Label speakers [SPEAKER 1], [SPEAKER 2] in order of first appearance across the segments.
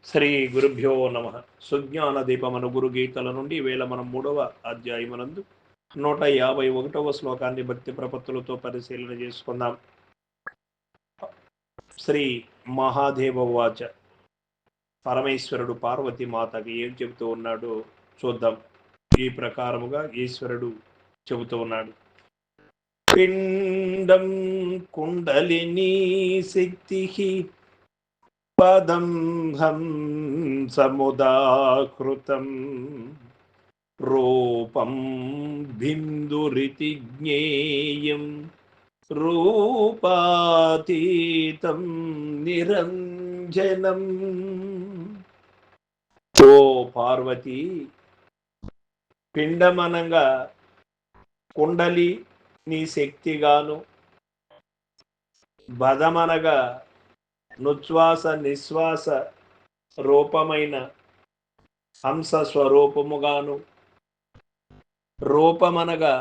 [SPEAKER 1] శ్రీ గురుభ్యో నమ. సుజ్ఞాన దీపమను గురు గీతల నుండి వేళ మనం 3వ అధ్యాయమునందు 151వ శ్లోకాన్ని భక్తి ప్రపత్తులతో పరిశీలన చేసుకుందాం. శ్రీ మహాదేవ వాచ. పరమేశ్వరుడు పార్వతీ మాతకి ఏం చెబుతూ ఉన్నాడో చూద్దాం. ఈ ప్రకారముగా ఈశ్వరుడు చెబుతూ ఉన్నాడు. పిండం కుండలిని శక్తి పదం హంసముదాకృతం రూపం బిందురితి జ్ఞేయం రూపాతీతం నిరంజనం. ఓ పార్వతి, పిండమనంగా కుండలి నీ శక్తిగాను, బదమనగా నుచ్ఛ్వాస నిశ్వాస రూపమైన హంస స్వరూపముగాను, రూపమనగా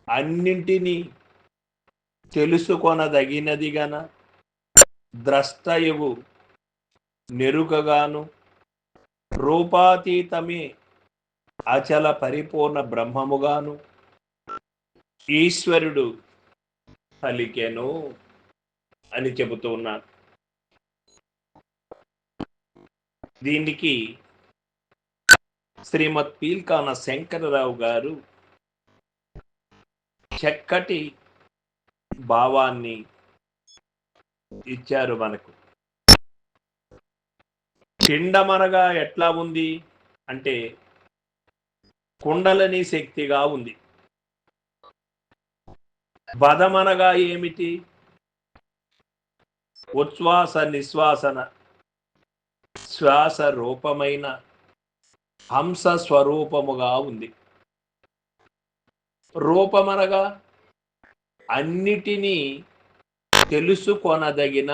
[SPEAKER 1] అన్నింటినీ తెలుసుకొనదగినదిగన ద్రష్టయగు నెరుకగాను, రూపాతీతమే అచల పరిపూర్ణ బ్రహ్మముగాను ఈశ్వరుడు పలికెను అని చెబుతూ ఉన్నాను. దీనికి శ్రీమద్ పీల్కాన శంకరరావు గారు చక్కటి భావాన్ని ఇచ్చారు మనకు. పిండమనగా ఎట్లా ఉంది అంటే కుండలని శక్తిగా ఉంది. బదమనగా ఏమిటి? ఉచ్ఛ్వాస నిశ్వాసన శ్వాస రూపమైన హంస స్వరూపముగా ఉంది. రూపమనగా అన్నిటినీ తెలుసుకొనదగిన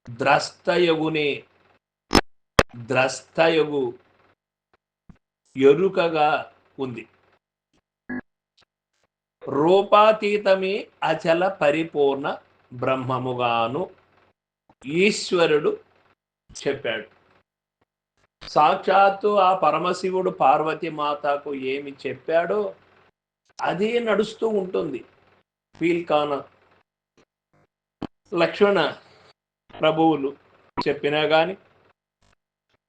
[SPEAKER 1] ద్రష్టయగు ఎరుకగా ఉంది. రూపాతీతమే అచల పరిపూర్ణ బ్రహ్మముగాను ఈశ్వరుడు చెప్పాడు. సాక్షాత్తు ఆ పరమశివుడు పార్వతీ మాతకు ఏమి చెప్పాడో అదే నడుస్తూ ఉంటుంది. పీల్కాన లక్ష్మణ ప్రభువులు చెప్పినా కానీ,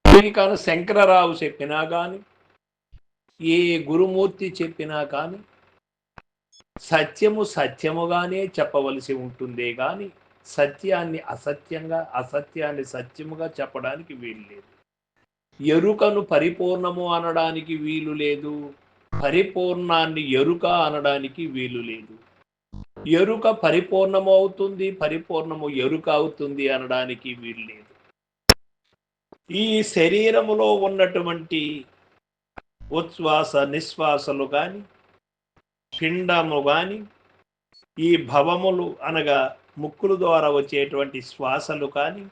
[SPEAKER 1] పీల్కాన శంకరరావు చెప్పినా కానీ, ఏ గురుమూర్తి చెప్పినా కానీ సత్యము సత్యముగానే చెప్పవలసి ఉంటుందే కానీ సత్యాన్ని అసత్యంగా, అసత్యాన్ని సత్యముగా చెప్పడానికి వీలు లేదు. ఎరుకను పరిపూర్ణము అనడానికి వీలు లేదు, పరిపూర్ణాన్ని ఎరుక అనడానికి వీలు లేదు. ఎరుక పరిపూర్ణము అవుతుంది, పరిపూర్ణము ఎరుక అవుతుంది అనడానికి వీలు లేదు. ఈ శరీరములో ఉన్నటువంటి ఉచ్ఛ్వాస నిశ్వాసలు కానీ, పిండము కానీ, ఈ భవములు అనగా ముక్కుల ద్వారా వచ్చేటువంటి శ్వాసలు కానీ,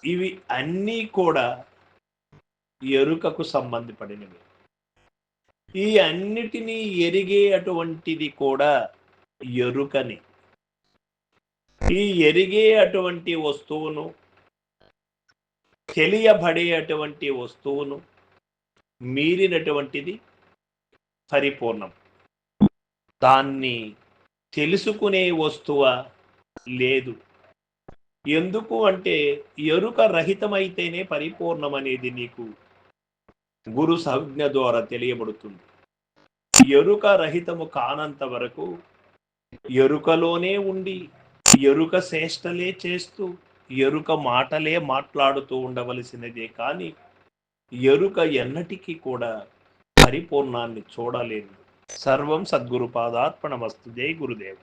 [SPEAKER 1] ఇవి అన్నీ కూడా ఎరుకకు సంబంధపడినవి. ఈ అన్నిటినీ ఎరిగే అటువంటిది కూడా ఎరుకని. ఈ ఎరిగే అటువంటి వస్తువును, తెలియబడే అటువంటి వస్తువును మీరినటువంటిది పరిపూర్ణం. దాన్ని తెలుసుకునే వస్తువ లేదు. ఎందుకు అంటే ఎరుక రహితమైతేనే పరిపూర్ణం అనేది నీకు గురు సంజ్ఞ ద్వారా తెలియబడుతుంది. ఎరుక రహితము కానంత వరకు ఎరుకలోనే ఉండి ఎరుక చేష్టలే చేస్తూ ఎరుక మాటలే మాట్లాడుతూ ఉండవలసినదే కానీ ఎరుక ఎన్నటికీ కూడా పరిపూర్ణాన్ని చూడలేదు. సర్వం సద్గురు పాదార్పణమస్తు. జై గురుదేవ్.